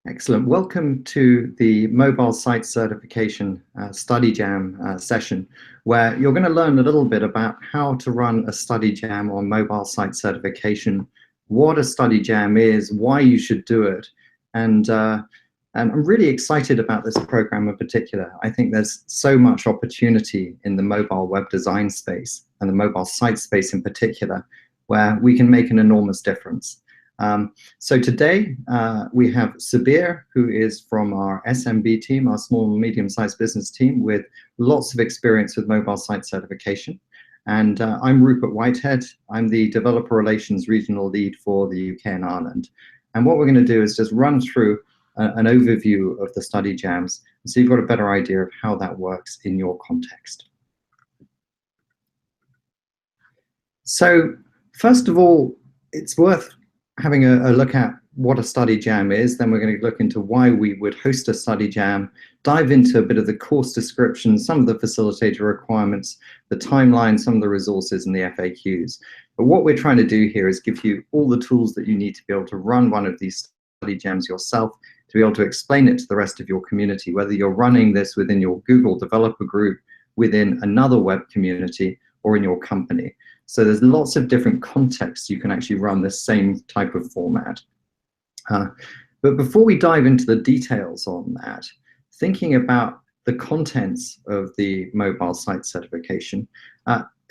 Excellent. Welcome to the Mobile Site Certification Study Jam session, where you're going to learn a little bit about how to run a study jam on mobile site certification, what a study jam is, why you should do it, and I'm really excited about this program in particular. I think there's so much opportunity in the mobile web design space and the mobile site space in particular, where we can make an enormous difference. So today we have Subir, who is from our SMB team, our small and medium-sized business team, with lots of experience with mobile site certification. And I'm Rupert Whitehead. I'm the Developer Relations Regional Lead for the UK and Ireland. And what we're going to do is just run through an overview of the study jams, so you've got a better idea of how that works in your context. So first of all, it's worth having a look at what a study jam is. Then we're going to look into why we would host a study jam, dive into a bit of the course description, some of the facilitator requirements, the timeline, some of the resources, and the FAQs. But what we're trying to do here is give you all the tools that you need to be able to run one of these study jams yourself, to be able to explain it to the rest of your community, whether you're running this within your Google developer group, within another web community, or in your company. So there's lots of different contexts you can actually run this same type of format. But before we dive into the details on that, thinking about the contents of the mobile site certification,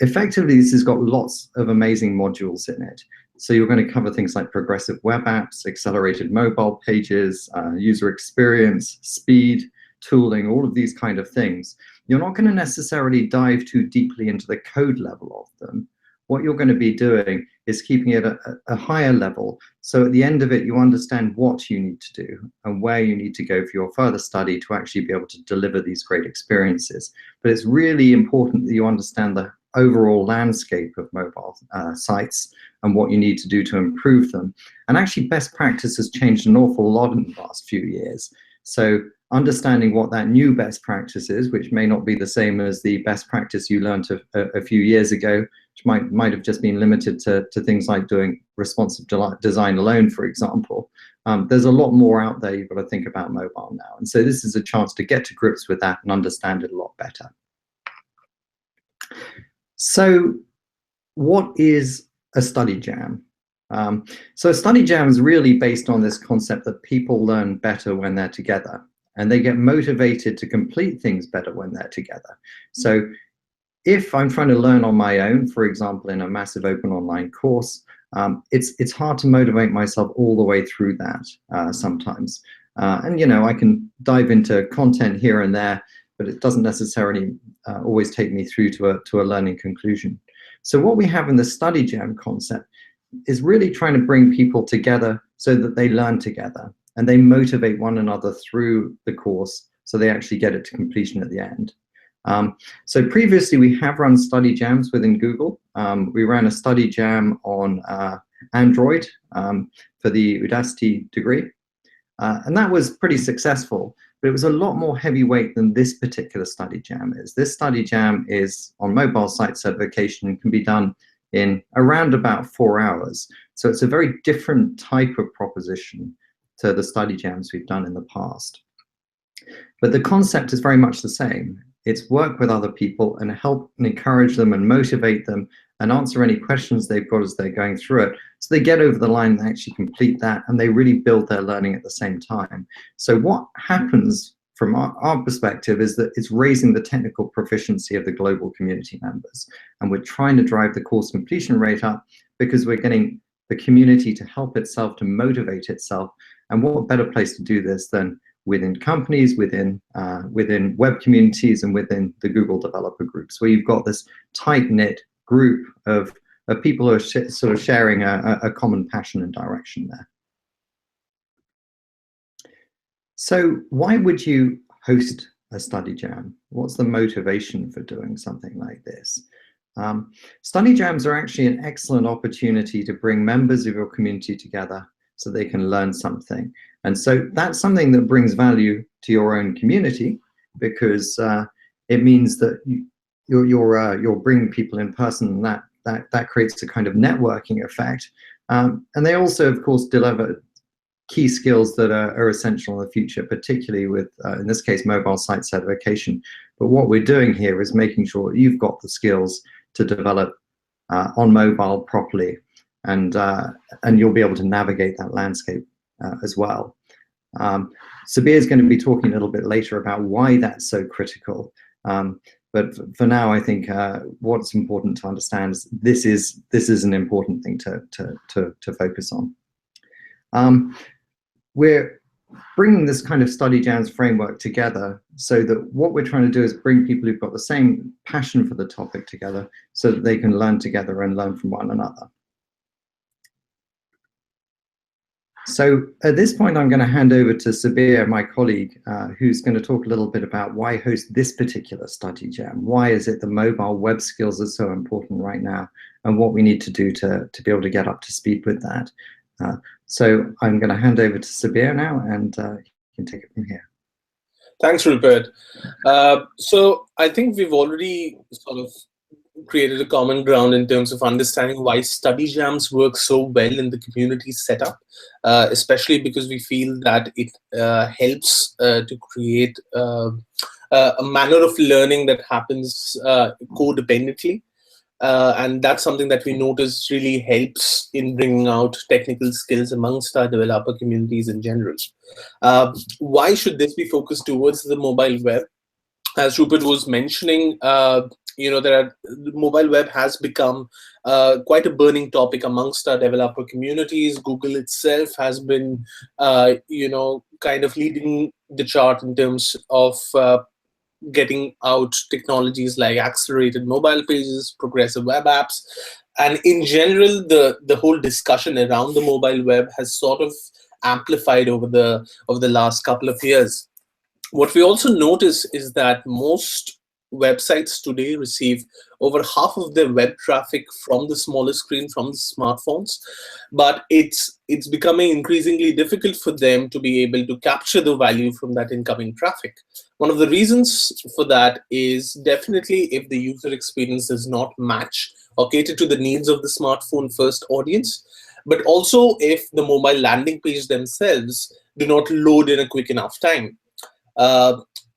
effectively this has got lots of amazing modules in it. So you're going to cover things like progressive web apps, accelerated mobile pages, user experience, speed, tooling, all of these kind of things. You're not going to necessarily dive too deeply into the code level of them. What you're going to be doing is keeping it at a higher level, so at the end of it you understand what you need to do and where you need to go for your further study to actually be able to deliver these great experiences. But it's really important that you understand the overall landscape of mobile sites and what you need to do to improve them. And actually best practice has changed an awful lot in the last few years. So understanding what that new best practice is, which may not be the same as the best practice you learned a few years ago, which might have just been limited to things like doing responsive design alone, for example. There's a lot more out there you've got to think about mobile now. And so this is a chance to get to grips with that and understand it a lot better. So what is a study jam? So a study jam is really based on this concept that people learn better when they're together, and they get motivated to complete things better when they're together. So if I'm trying to learn on my own, for example, in a massive open online course, it's hard to motivate myself all the way through that sometimes. And you know, I can dive into content here and there, but it doesn't necessarily always take me through to a learning conclusion. So what we have in the study jam concept is really trying to bring people together so that they learn together and they motivate one another through the course so they actually get it to completion at the end. So previously we have run study jams within Google. We ran a study jam on Android for the Udacity degree, and that was pretty successful, but it was a lot more heavyweight than this particular study jam is. This study jam is on mobile site certification and can be done in around about 4 hours. So it's a very different type of proposition to the study jams we've done in the past. But the concept is very much the same. It's work with other people and help and encourage them and motivate them and answer any questions they've got as they're going through it. So they get over the line and actually complete that, and they really build their learning at the same time. So what happens from our perspective is that it's raising the technical proficiency of the global community members. And we're trying to drive the course completion rate up because we're getting the community to help itself, to motivate itself. And what better place to do this than within companies, within web communities, and within the Google developer groups, where you've got this tight-knit group of people who are sort of sharing a common passion and direction there. So why would you host a study jam? What's the motivation for doing something like this? Study jams are actually an excellent opportunity to bring members of your community together so they can learn something. And so that's something that brings value to your own community, because it means that you're bringing people in person, and that creates a kind of networking effect. And they also, of course, key skills that are essential in the future, particularly with, in this case, mobile site certification. But what we're doing here is making sure you've got the skills to develop on mobile properly, and you'll be able to navigate that landscape as well. Subir is going to be talking a little bit later about why that's so critical. But for now, I think what's important to understand is this is an important thing to focus on. We're bringing this kind of study jams framework together so that what we're trying to do is bring people who've got the same passion for the topic together so that they can learn together and learn from one another. So at this point, I'm going to hand over to Subir, my colleague, who's going to talk a little bit about why host this particular study jam. Why is it the mobile web skills are so important right now, and what we need to do to be able to get up to speed with that. So I'm going to hand over to Subir now, and you can take it from here. Thanks, Rupert. So I think we've already sort of created a common ground in terms of understanding why study jams work so well in the community setup, especially because we feel that it helps to create a manner of learning that happens codependently. And that's something that we notice really helps in bringing out technical skills amongst our developer communities in general. Why should this be focused towards the mobile web? As Rupert was mentioning, the mobile web has become quite a burning topic amongst our developer communities. Google itself has been, kind of leading the chart in terms of getting out technologies like accelerated mobile pages, progressive web apps, and in general, the whole discussion around the mobile web has sort of amplified over the last couple of years. What we also notice is that most websites today receive over half of their web traffic from the smaller screen, from the smartphones, but it's becoming increasingly difficult for them to be able to capture the value from that incoming traffic. One of the reasons for that is definitely if the user experience does not match or cater to the needs of the smartphone first audience, but also if the mobile landing page themselves do not load in a quick enough time.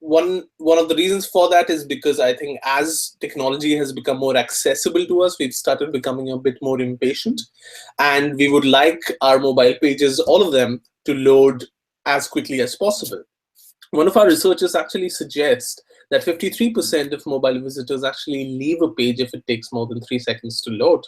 One of the reasons for that is because I think as technology has become more accessible to us, we've started becoming a bit more impatient, and we would like our mobile pages, all of them, to load as quickly as possible. One of our researchers actually suggests that 53% of mobile visitors actually leave a page if it takes more than 3 seconds to load.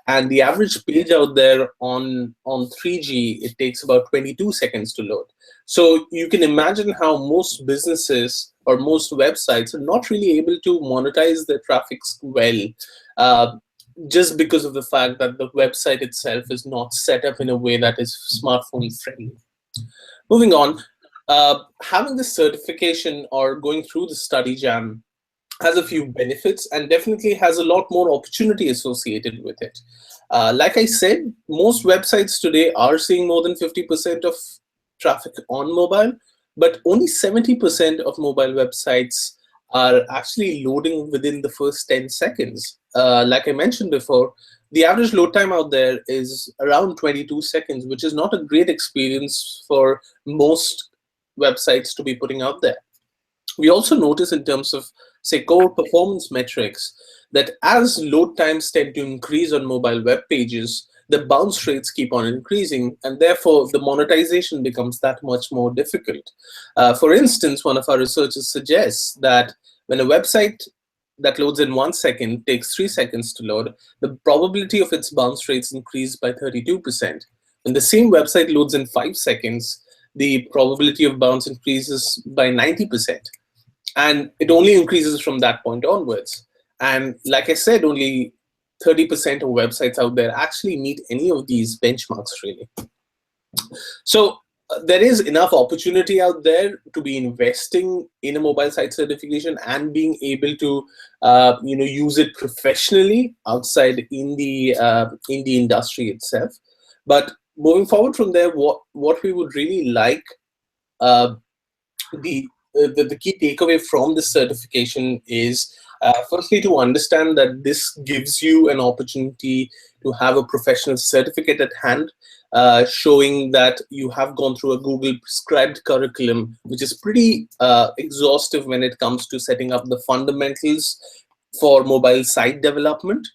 And the average page out there on 3G, it takes about 22 seconds to load. So you can imagine how most businesses or most websites are not really able to monetize their traffic well, just because of the fact that the website itself is not set up in a way that is smartphone friendly. Moving on, having the certification or going through the study jam has a few benefits and definitely has a lot more opportunity associated with it. Like I said, most websites today are seeing more than 50% of traffic on mobile, but only 70% of mobile websites are actually loading within the first 10 seconds. Like I mentioned before, the average load time out there is around 22 seconds, which is not a great experience for most websites to be putting out there. We also notice in terms of, say, core performance metrics, that as load times tend to increase on mobile web pages, the bounce rates keep on increasing, and therefore the monetization becomes that much more difficult. For instance, one of our researchers suggests that when a website that loads in 1 second takes 3 seconds to load, the probability of its bounce rates increase by 32%. When the same website loads in 5 seconds, the probability of bounce increases by 90%. And it only increases from that point onwards. And like I said, only 30% of websites out there actually meet any of these benchmarks, really. So there is enough opportunity out there to be investing in a mobile site certification and being able to use it professionally outside in the industry itself. But moving forward from there, what we would really like the key takeaway from this certification is Firstly, to understand that this gives you an opportunity to have a professional certificate at hand, showing that you have gone through a Google prescribed curriculum, which is pretty exhaustive when it comes to setting up the fundamentals for mobile site development.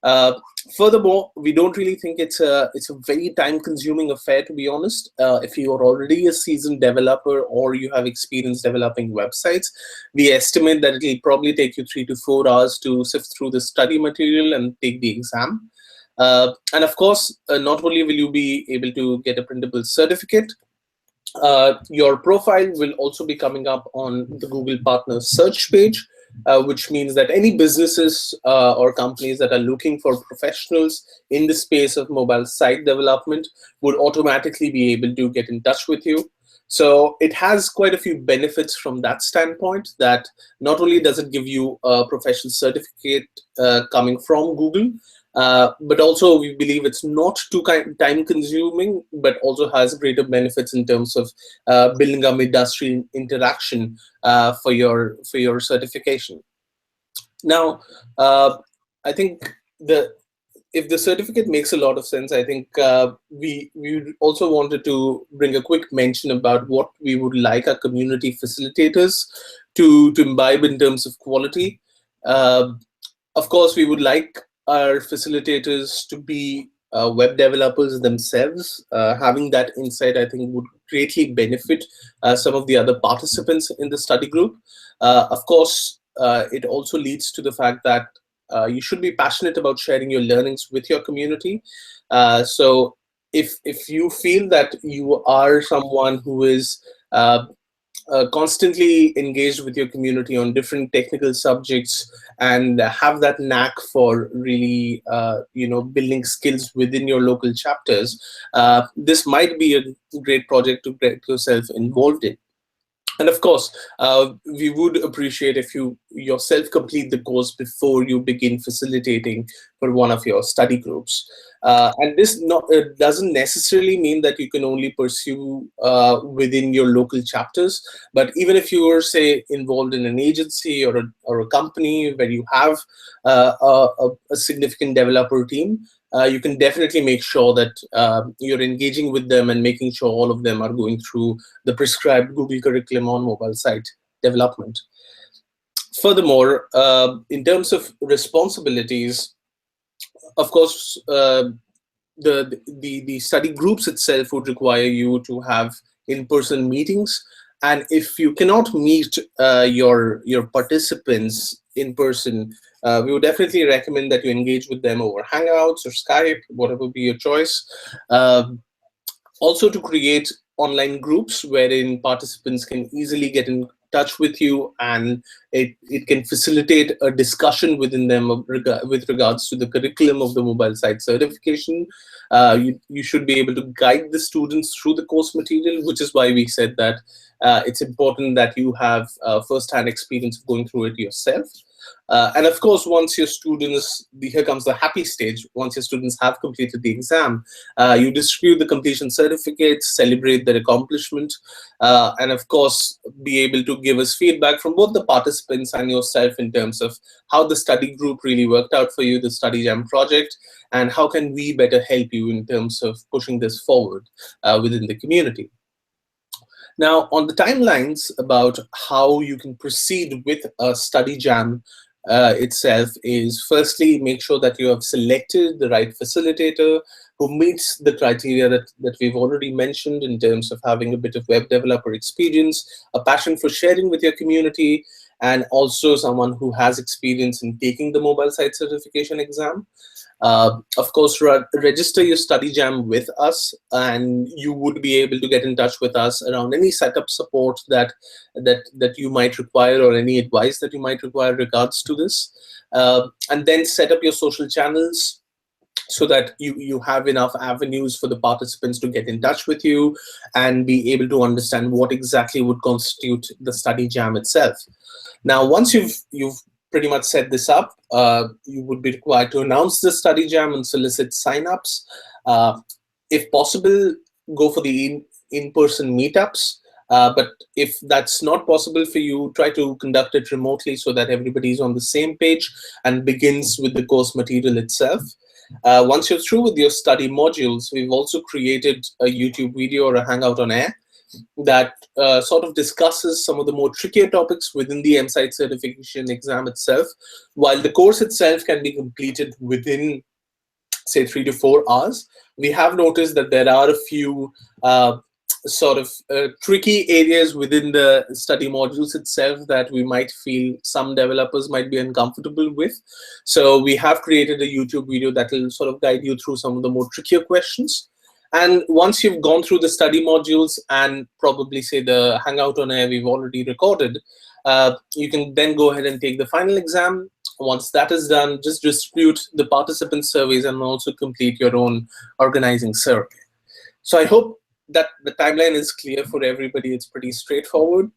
Uh, Furthermore, we don't really think it's a very time-consuming affair, to be honest. If you are already a seasoned developer or you have experience developing websites, we estimate that it'll probably take you 3 to 4 hours to sift through the study material and take the exam. And of course, not only will you be able to get a printable certificate, your profile will also be coming up on the Google Partner search page, which means that any businesses or companies that are looking for professionals in the space of mobile site development would automatically be able to get in touch with you. So it has quite a few benefits from that standpoint, that not only does it give you a professional certificate coming from Google, but also we believe it's not too time consuming, but also has greater benefits in terms of building up industry interaction for your certification. Now, I think the if the certificate makes a lot of sense, I think we also wanted to bring a quick mention about what we would like our community facilitators to imbibe in terms of quality. Uh, of course, we would like our facilitators to be web developers themselves. Having that insight, I think, would greatly benefit some of the other participants in the study group. Of course, it also leads to the fact that you should be passionate about sharing your learnings with your community. So if you feel that you are someone who is constantly engaged with your community on different technical subjects and have that knack for really building skills within your local chapters, this might be a great project to get yourself involved in. And of course, we would appreciate if you yourself complete the course before you begin facilitating for one of your study groups. And this doesn't necessarily mean that you can only pursue within your local chapters, but even if you are, say, involved in an agency or a company where you have a significant developer team, you can definitely make sure that you're engaging with them and making sure all of them are going through the prescribed Google curriculum on mobile site development. Furthermore, in terms of responsibilities, of course, the study groups itself would require you to have in-person meetings. And if you cannot meet your participants in person, we would definitely recommend that you engage with them over Hangouts or Skype, whatever be your choice. Also, to create online groups wherein participants can easily get in touch with you, and it can facilitate a discussion within them with regards to the curriculum of the mobile site certification. You should be able to guide the students through the course material, which is why we said that it's important that you have first-hand experience of going through it yourself. And of course, once your students, here comes the happy stage, once your students have completed the exam, you distribute the completion certificates, celebrate their accomplishment, and of course, be able to give us feedback from both the participants and yourself in terms of how the study group really worked out for you, the Study Jam project, and how can we better help you in terms of pushing this forward within the community. Now, on the timelines about how you can proceed with a study jam itself is, firstly, make sure that you have selected the right facilitator who meets the criteria that we've already mentioned in terms of having a bit of web developer experience, a passion for sharing with your community, and also someone who has experience in taking the mobile site certification exam. Of course, register your study jam with us, and you would be able to get in touch with us around any setup support that you might require, or any advice that you might require regards to this. And then set up your social channels so that you have enough avenues for the participants to get in touch with you and be able to understand what exactly would constitute the study jam itself. Now, once you've pretty much set this up, you would be required to announce the study jam and solicit signups. If possible, go for the in-person meetups. But if that's not possible for you, try to conduct it remotely so that everybody is on the same page and begins with the course material itself. Once you're through with your study modules, we've also created a YouTube video or a Hangout on Air that sort of discusses some of the more trickier topics within the MSite certification exam itself, while the course itself can be completed within, say, 3 to 4 hours. We have noticed that there are a few tricky areas within the study modules itself that we might feel some developers might be uncomfortable with. So we have created a YouTube video that will sort of guide you through some of the more trickier questions. And once you've gone through the study modules and probably, say, the Hangout on Air we've already recorded, you can then go ahead and take the final exam. Once that is done, just distribute the participant surveys and also complete your own organizing survey. So I hope that the timeline is clear for everybody. It's pretty straightforward.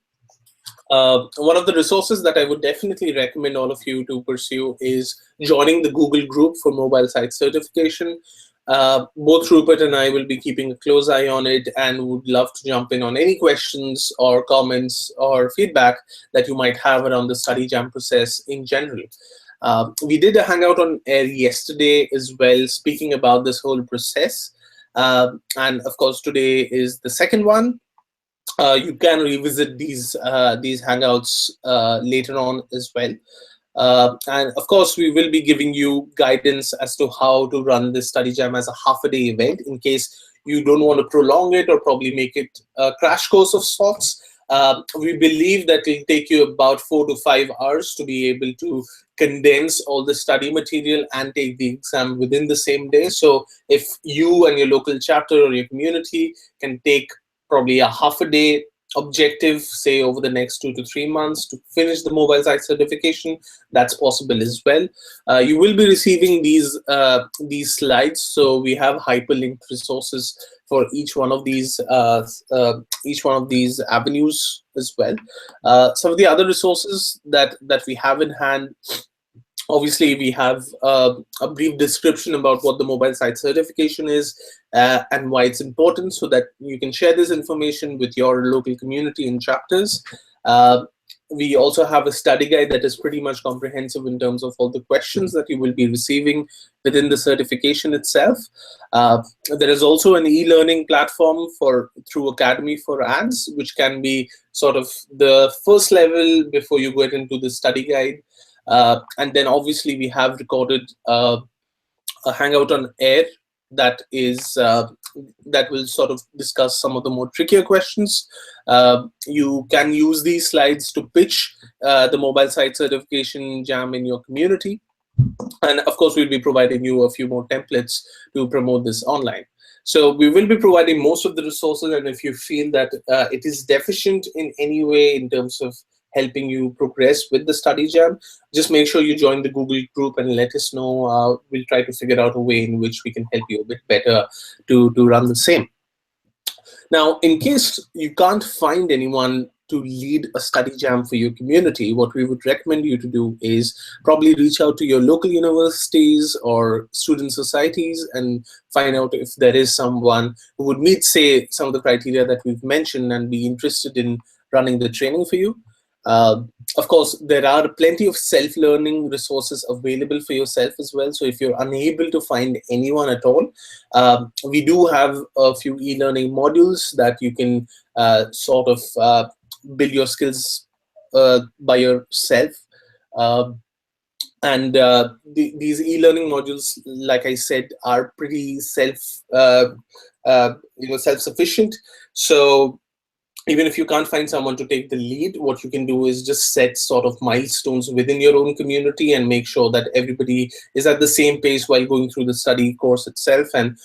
One of the resources that I would definitely recommend all of you to pursue is joining the Google group for mobile site certification. Both Rupert and I will be keeping a close eye on it and would love to jump in on any questions or comments or feedback that you might have around the study jam process in general. We did a Hangout on Air yesterday as well, speaking about this whole process. And of course, today is the second one. You can revisit these Hangouts later on as well. And of course, we will be giving you guidance as to how to run this study jam as a half-a-day event in case you don't want to prolong it or probably make it a crash course of sorts. We believe that it will take you about 4 to 5 hours to be able to condense all the study material and take the exam within the same day. So if you and your local chapter or your community can take probably a half-a-day objective, say, over the next 2 to 3 months to finish the mobile site certification, that's possible as well. You will be receiving these slides, so we have hyperlinked resources for each one of these avenues as well. Some of the other resources that we have in hand. Obviously, we have a brief description about what the mobile site certification is and why it's important, so that you can share this information with your local community and chapters. We also have a study guide that is pretty much comprehensive in terms of all the questions that you will be receiving within the certification itself. There is also an e-learning platform through Academy for Ads, which can be sort of the first level before you get into the study guide. And then obviously we have recorded a Hangout on Air that will sort of discuss some of the more trickier questions. You can use these slides to pitch the mobile site certification jam in your community. And of course, we'll be providing you a few more templates to promote this online. So we will be providing most of the resources, and if you feel that it is deficient in any way in terms of helping you progress with the study jam, just make sure you join the Google group and let us know. We'll try to figure out a way in which we can help you a bit better to run the same. Now, in case you can't find anyone to lead a study jam for your community, what we would recommend you to do is probably reach out to your local universities or student societies and find out if there is someone who would meet, say, some of the criteria that we've mentioned and be interested in running the training for you. Of course, there are plenty of self-learning resources available for yourself as well. So if you're unable to find anyone at all, we do have a few e-learning modules that you can sort of build your skills by yourself. And these e-learning modules, like I said, are pretty self-sufficient. So even if you can't find someone to take the lead, what you can do is just set sort of milestones within your own community and make sure that everybody is at the same pace while going through the study course itself, and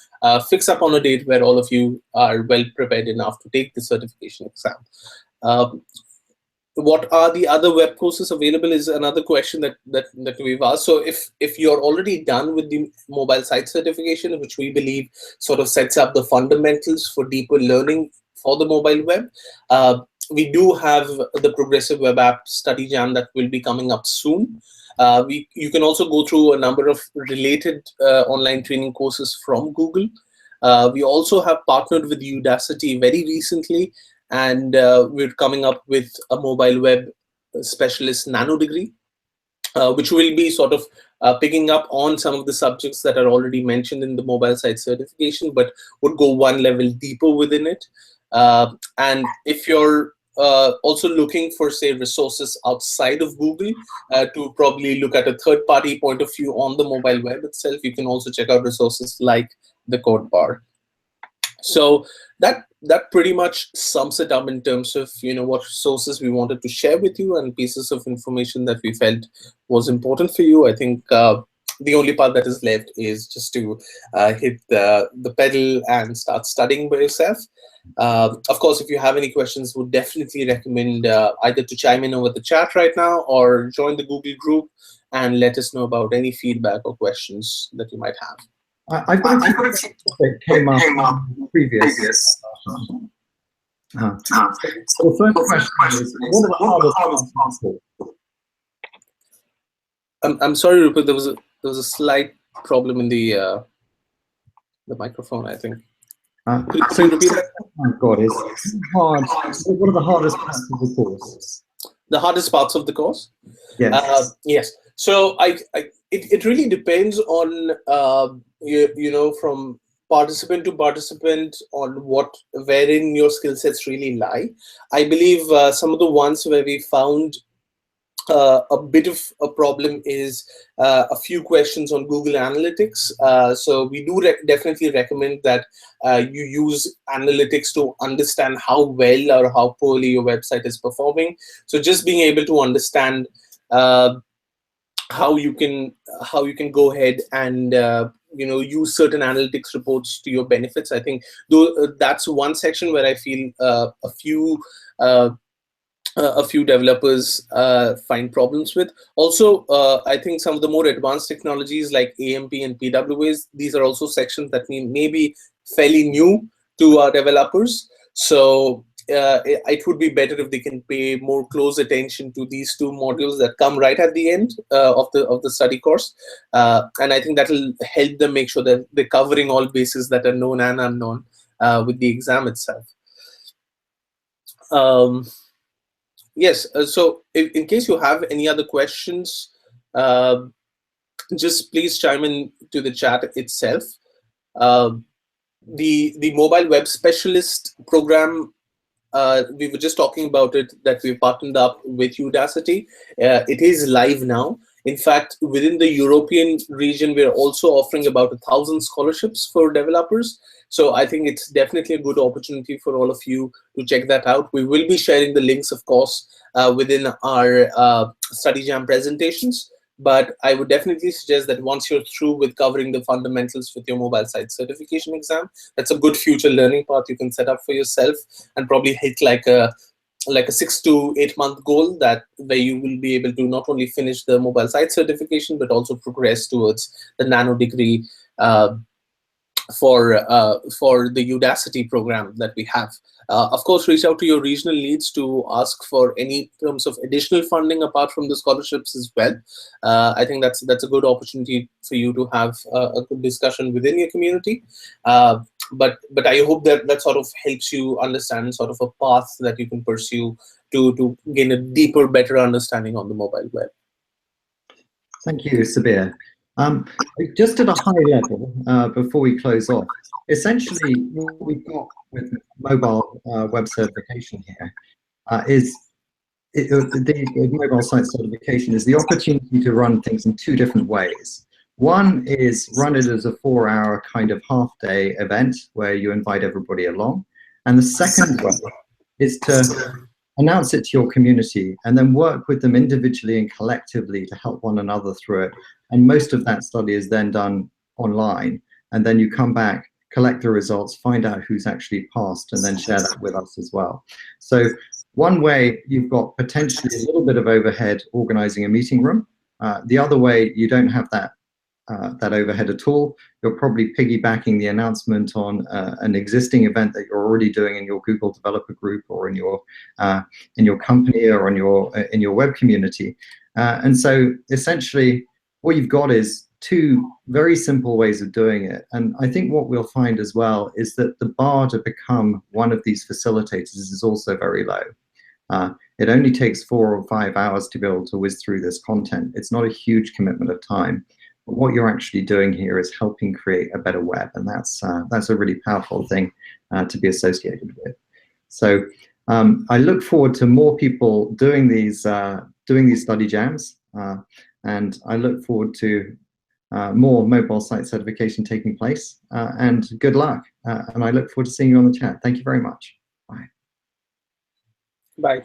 fix up on a date where all of you are well prepared enough to take the certification exam. What are the other web courses available is another question that we've asked. So if you're already done with the mobile site certification, which we believe sort of sets up the fundamentals for deeper learning for the mobile web, we do have the Progressive Web App Study Jam that will be coming up soon. You can also go through a number of related online training courses from Google. We also have partnered with Udacity very recently, and we're coming up with a mobile web specialist nano degree, which will be sort of picking up on some of the subjects that are already mentioned in the mobile site certification, but would go one level deeper within it. And if you're also looking for, say, resources outside of Google to probably look at a third-party point of view on the mobile web itself, you can also check out resources like the Code Bar. So that pretty much sums it up in terms of what resources we wanted to share with you and pieces of information that we felt was important for you. I think the only part that is left is just to hit the pedal and start studying by yourself. Of course, if you have any questions, would definitely recommend either to chime in over the chat right now or join the Google group and let us know about any feedback or questions that you might have. I've got a few that came up in the previous. So the first question is, what are the hardest parts? I'm sorry, Rupert. There was a slight problem in the microphone, I think. So you repeat that? Oh God, is hard. What are the hardest parts of the course? The hardest parts of the course? Yes. Yes. So it really depends on from participant to participant on wherein your skill sets really lie. I believe some of the ones where we found a bit of a problem is a few questions on Google Analytics. So we do definitely recommend that you use analytics to understand how well or how poorly your website is performing. So just being able to understand how you can go ahead and use certain analytics reports to your benefits. I think that's one section where I feel a few developers find problems with. Also, I think some of the more advanced technologies like AMP and PWAs, these are also sections that may be fairly new to our developers. So it would be better if they can pay more close attention to these two modules that come right at the end of the study course. And I think that will help them make sure that they're covering all bases that are known and unknown with the exam itself. Yes, so in case you have any other questions, just please chime in to the chat itself. The mobile web specialist program, we were just talking about it, that we partnered up with Udacity. It is live now. In fact, within the European region, we're also offering about 1,000 scholarships for developers. So I think it's definitely a good opportunity for all of you to check that out. We will be sharing the links, of course, within our study jam presentations. But I would definitely suggest that once you're through with covering the fundamentals with your mobile site certification exam, that's a good future learning path you can set up for yourself and probably hit like a 6 to 8 month goal where you will be able to not only finish the mobile site certification, but also progress towards the nano degree for the Udacity program that we have. Of course, reach out to your regional leads to ask for any terms of additional funding apart from the scholarships as well. I think that's a good opportunity for you to have a good discussion within your community. But I hope that sort of helps you understand sort of a path that you can pursue to gain a deeper, better understanding on the mobile web. Thank you, Subir. Just at a high level, before we close off, essentially what we've got with mobile web certification here the mobile site certification is the opportunity to run things in two different ways. One is run it as a 4-hour kind of half-day event where you invite everybody along. And the second way is to announce it to your community and then work with them individually and collectively to help one another through it. And most of that study is then done online. And then you come back, collect the results, find out who's actually passed, and then share that with us as well. So one way, you've got potentially a little bit of overhead organizing a meeting room. The other way, you don't have that overhead at all. You're probably piggybacking the announcement on an existing event that you're already doing in your Google developer group or in your company or in your web community. And so essentially what you've got is two very simple ways of doing it. And I think what we'll find as well is that the bar to become one of these facilitators is also very low. It only takes 4 or 5 hours to be able to whiz through this content. It's not a huge commitment of time. But what you're actually doing here is helping create a better web, and that's a really powerful thing to be associated with. So I look forward to more people doing these study jams, and I look forward to more mobile site certification taking place. And good luck. And I look forward to seeing you on the chat. Thank you very much. Bye. Bye.